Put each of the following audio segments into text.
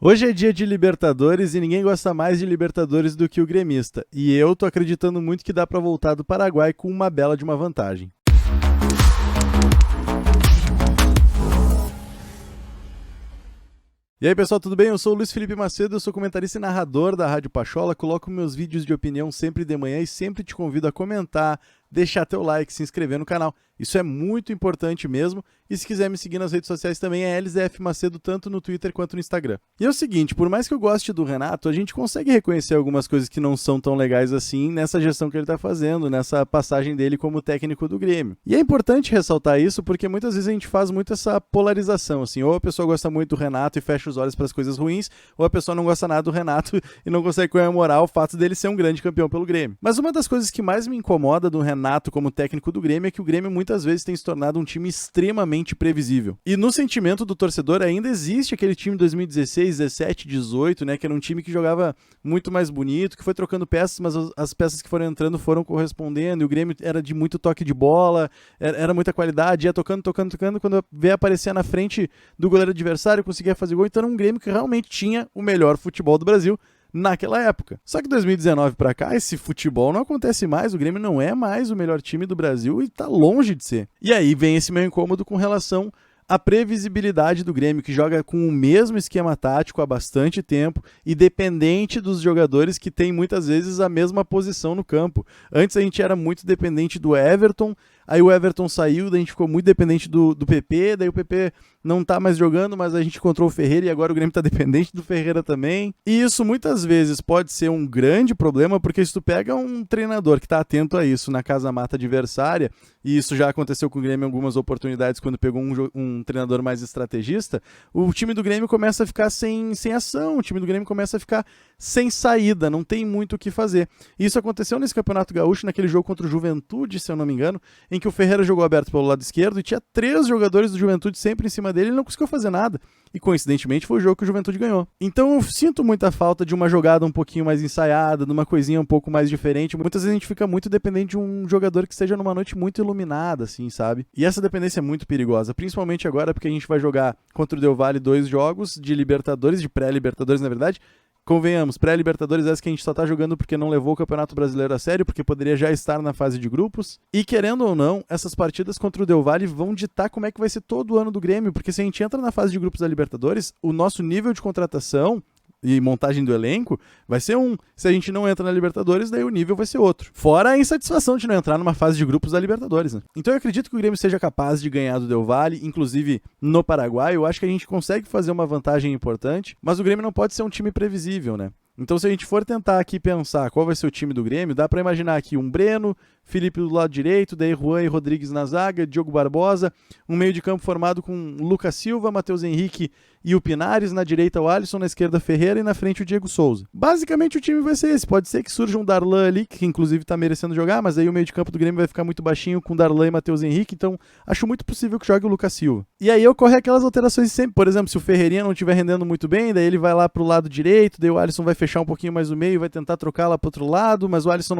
Hoje é dia de Libertadores e ninguém gosta mais de Libertadores do que o gremista. E eu tô acreditando muito que dá pra voltar do Paraguai com uma bela de uma vantagem. E aí pessoal, tudo bem? Eu sou o Luiz Felipe Macedo, eu sou comentarista e narrador da Rádio Pachola, coloco meus vídeos de opinião sempre de manhã e sempre te convido a comentar, deixar teu like, se inscrever no canal. Isso é muito importante mesmo. E se quiser me seguir nas redes sociais também é LZF Macedo, tanto no Twitter quanto no Instagram. E é o seguinte, por mais que eu goste do Renato, a gente consegue reconhecer algumas coisas que não são tão legais assim nessa gestão que ele está fazendo, nessa passagem dele como técnico do Grêmio. E é importante ressaltar isso porque muitas vezes a gente faz muito essa polarização, assim, ou a pessoa gosta muito do Renato e fecha os olhos para as coisas ruins, ou a pessoa não gosta nada do Renato e não consegue comemorar o fato dele ser um grande campeão pelo Grêmio. Mas uma das coisas que mais me incomoda do Renato como técnico do Grêmio é que o Grêmio muitas vezes tem se tornado um time extremamente previsível. E no sentimento do torcedor ainda existe aquele time de 2016, 17, 18, né, que era um time que jogava muito mais bonito, que foi trocando peças, mas as peças que foram entrando foram correspondendo, e o Grêmio era de muito toque de bola, era muita qualidade, ia tocando, quando veio aparecer na frente do goleiro adversário, conseguia fazer gol, então era um Grêmio que realmente tinha o melhor futebol do Brasil naquela época. Só que 2019 pra cá, esse futebol não acontece mais, o Grêmio não é mais o melhor time do Brasil e tá longe de ser. E aí vem esse meu incômodo com relação à previsibilidade do Grêmio, que joga com o mesmo esquema tático há bastante tempo e dependente dos jogadores que têm muitas vezes a mesma posição no campo. Antes a gente era muito dependente do Everton, aí o Everton saiu, daí a gente ficou muito dependente do PP, daí o PP não tá mais jogando, mas a gente encontrou o Ferreira e agora o Grêmio tá dependente do Ferreira também. E isso muitas vezes pode ser um grande problema, porque se tu pega um treinador que tá atento a isso na casa-mata adversária, e isso já aconteceu com o Grêmio em algumas oportunidades quando pegou um treinador mais estrategista, o time do Grêmio começa a ficar sem ação, o time do Grêmio começa a ficar sem saída, não tem muito o que fazer. Isso aconteceu nesse Campeonato Gaúcho, naquele jogo contra o Juventude, se eu não me engano, em que o Ferreira jogou aberto pelo lado esquerdo e tinha 3 jogadores do Juventude sempre em cima dele e ele não conseguiu fazer nada. E coincidentemente foi o jogo que o Juventude ganhou. Então eu sinto muita falta de uma jogada um pouquinho mais ensaiada, de uma coisinha um pouco mais diferente. Muitas vezes a gente fica muito dependente de um jogador que esteja numa noite muito iluminada, assim, sabe? E essa dependência é muito perigosa, principalmente agora porque a gente vai jogar contra o Del Valle 2 jogos de Libertadores, de pré-Libertadores na verdade. Convenhamos, pré-Libertadores essa que a gente só tá jogando porque não levou o Campeonato Brasileiro a sério, porque poderia já estar na fase de grupos. E querendo ou não, essas partidas contra o Del Valle vão ditar como é que vai ser todo o ano do Grêmio, porque se a gente entra na fase de grupos da Libertadores, o nosso nível de contratação e montagem do elenco vai ser um. Se a gente não entra na Libertadores, daí o nível vai ser outro. Fora a insatisfação de não entrar numa fase de grupos da Libertadores, né? Então eu acredito que o Grêmio seja capaz de ganhar do Del Valle, inclusive no Paraguai. Eu acho que a gente consegue fazer uma vantagem importante, mas o Grêmio não pode ser um time previsível, né? Então se a gente for tentar aqui pensar qual vai ser o time do Grêmio, dá pra imaginar aqui um Breno, Felipe do lado direito, daí Juan e Rodrigues na zaga, Diogo Barbosa, um meio de campo formado com Lucas Silva, Matheus Henrique e o Pinares, na direita o Alisson, na esquerda Ferreira e na frente o Diego Souza. Basicamente o time vai ser esse, pode ser que surja um Darlan ali, que inclusive tá merecendo jogar, mas aí o meio de campo do Grêmio vai ficar muito baixinho com Darlan e Matheus Henrique, então acho muito possível que jogue o Lucas Silva. E aí ocorre aquelas alterações sempre, por exemplo, se o Ferreirinha não estiver rendendo muito bem, daí ele vai lá pro lado direito, daí o Alisson vai fechar um pouquinho mais o meio, vai tentar trocar lá pro outro lado, mas o Alisson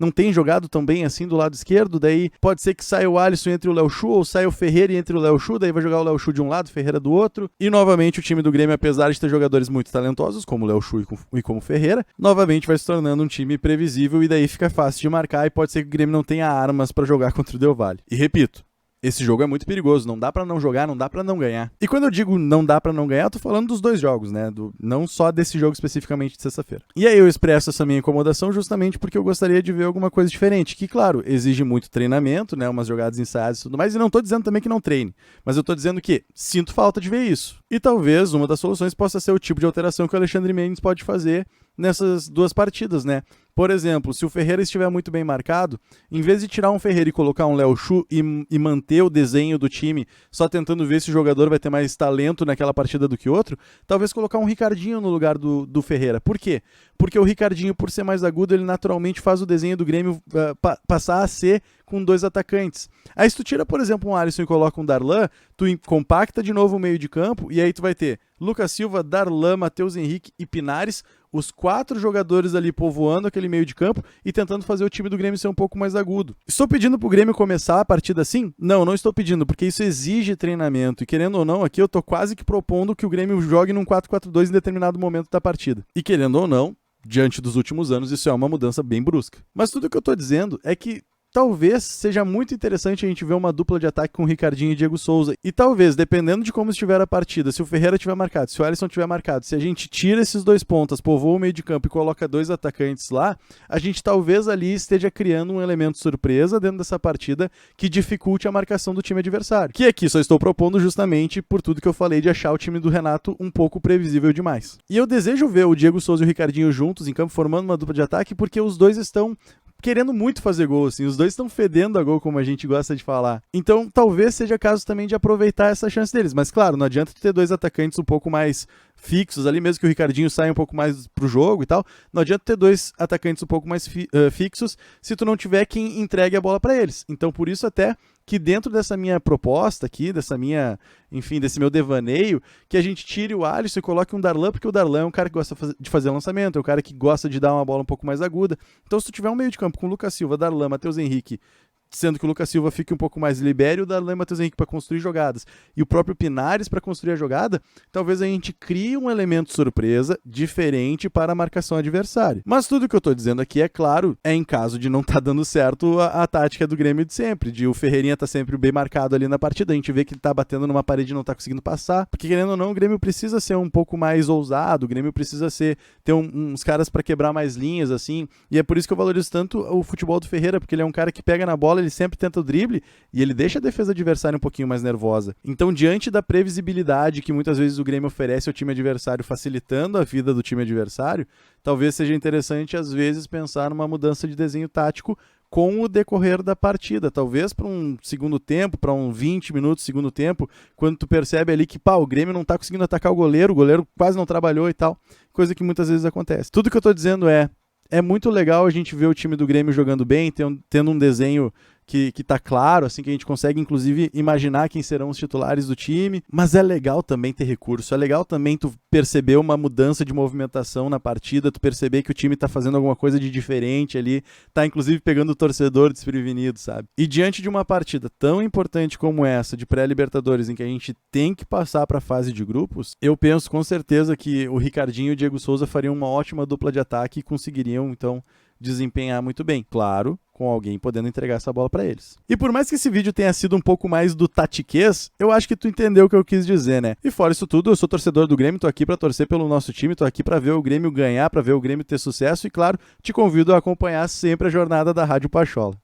não tem jogado tão bem assim do lado esquerdo, daí pode ser que saia o Alisson entre o Léo Chu, ou saia o Ferreira entre o Léo Chu, daí vai jogar o Léo Chu de um lado, Ferreira do outro, e novamente o time do Grêmio, apesar de ter jogadores muito talentosos, como o Léo Chu e como o Ferreira, novamente vai se tornando um time previsível, e daí fica fácil de marcar, e pode ser que o Grêmio não tenha armas para jogar contra o Del Valle. E repito, esse jogo é muito perigoso, não dá pra não jogar, não dá pra não ganhar. E quando eu digo não dá pra não ganhar, eu tô falando dos 2 jogos, né? Não só desse jogo especificamente de sexta-feira. E aí eu expresso essa minha incomodação justamente porque eu gostaria de ver alguma coisa diferente, que claro, exige muito treinamento, né? Umas jogadas ensaiadas e tudo mais, e não tô dizendo também que não treine, mas eu tô dizendo que sinto falta de ver isso. E talvez uma das soluções possa ser o tipo de alteração que o Alexandre Mendes pode fazer nessas 2 partidas, né? Por exemplo, se o Ferreira estiver muito bem marcado, em vez de tirar um Ferreira e colocar um Léo Chu e manter o desenho do time só tentando ver se o jogador vai ter mais talento naquela partida do que outro, talvez colocar um Ricardinho no lugar do Ferreira. Por quê? Porque o Ricardinho, por ser mais agudo, ele naturalmente faz o desenho do Grêmio passar a ser com 2 atacantes. Aí se tu tira, por exemplo, um Alisson e coloca um Darlan, tu compacta de novo o meio de campo e aí tu vai ter Lucas Silva, Darlan, Matheus Henrique e Pinares, os 4 jogadores ali povoando aquele aquele meio de campo e tentando fazer o time do Grêmio ser um pouco mais agudo. Estou pedindo pro Grêmio começar a partida assim? Não, não estou pedindo, porque isso exige treinamento. E querendo ou não, aqui eu tô quase que propondo que o Grêmio jogue num 4-4-2 em determinado momento da partida. E querendo ou não, diante dos últimos anos, isso é uma mudança bem brusca. Mas tudo que eu tô dizendo é que talvez seja muito interessante a gente ver uma dupla de ataque com o Ricardinho e Diego Souza. E talvez, dependendo de como estiver a partida, se o Ferreira tiver marcado, se o Alisson tiver marcado, se a gente tira esses dois pontas, povoa o meio de campo e coloca dois atacantes lá, a gente talvez ali esteja criando um elemento surpresa dentro dessa partida que dificulte a marcação do time adversário. Que aqui só estou propondo justamente por tudo que eu falei de achar o time do Renato um pouco previsível demais. E eu desejo ver o Diego Souza e o Ricardinho juntos em campo formando uma dupla de ataque porque os dois estão querendo muito fazer gol, assim, os dois estão fedendo a gol, como a gente gosta de falar. Então, talvez seja caso também de aproveitar essa chance deles, mas claro, não adianta tu ter dois atacantes um pouco mais fixos ali, mesmo que o Ricardinho saia um pouco mais pro jogo e tal, não adianta ter dois atacantes um pouco mais fixos se tu não tiver quem entregue a bola para eles. Então, por isso até que dentro dessa minha proposta aqui, desse meu devaneio, que a gente tire o Alisson e coloque um Darlan, porque o Darlan é um cara que gosta de fazer lançamento, é um cara que gosta de dar uma bola um pouco mais aguda. Então, se tu tiver um meio de campo com Lucas Silva, Darlan, Matheus Henrique, sendo que o Lucas Silva fique um pouco mais libere, o Darlan e o Matheus Henrique para construir jogadas, e o próprio Pinares para construir a jogada, talvez a gente crie um elemento surpresa diferente para a marcação adversária. Mas tudo que eu estou dizendo aqui, é claro, é em caso de não estar dando certo a tática do Grêmio de sempre, de o Ferreirinha tá sempre bem marcado ali na partida, a gente vê que ele tá batendo numa parede e não tá conseguindo passar, porque querendo ou não, o Grêmio precisa ser um pouco mais ousado, o Grêmio precisa ter uns caras para quebrar mais linhas, assim, e é por isso que eu valorizo tanto o futebol do Ferreira, porque ele é um cara que pega na bola, ele sempre tenta o drible e ele deixa a defesa adversária um pouquinho mais nervosa. Então, diante da previsibilidade que muitas vezes o Grêmio oferece ao time adversário, facilitando a vida do time adversário, talvez seja interessante, às vezes, pensar numa mudança de desenho tático com o decorrer da partida. Talvez para um segundo tempo, para um 20 minutos segundo tempo, quando tu percebe ali que o Grêmio não tá conseguindo atacar o goleiro quase não trabalhou e tal, coisa que muitas vezes acontece. Tudo que eu tô dizendo é muito legal a gente ver o time do Grêmio jogando bem, tendo um desenho que tá claro, assim, que a gente consegue inclusive imaginar quem serão os titulares do time, mas é legal também ter recurso, é legal também tu perceber uma mudança de movimentação na partida, tu perceber que o time tá fazendo alguma coisa de diferente ali, tá inclusive pegando o torcedor desprevenido, sabe? E diante de uma partida tão importante como essa, de pré-Libertadores, em que a gente tem que passar pra fase de grupos, eu penso com certeza que o Ricardinho e o Diego Souza fariam uma ótima dupla de ataque e conseguiriam, então, desempenhar muito bem. Claro, com alguém podendo entregar essa bola para eles. E por mais que esse vídeo tenha sido um pouco mais do tatiquês, eu acho que tu entendeu o que eu quis dizer, né? E fora isso tudo, eu sou torcedor do Grêmio, tô aqui para torcer pelo nosso time, tô aqui para ver o Grêmio ganhar, para ver o Grêmio ter sucesso e, claro, te convido a acompanhar sempre a jornada da Rádio Pachola.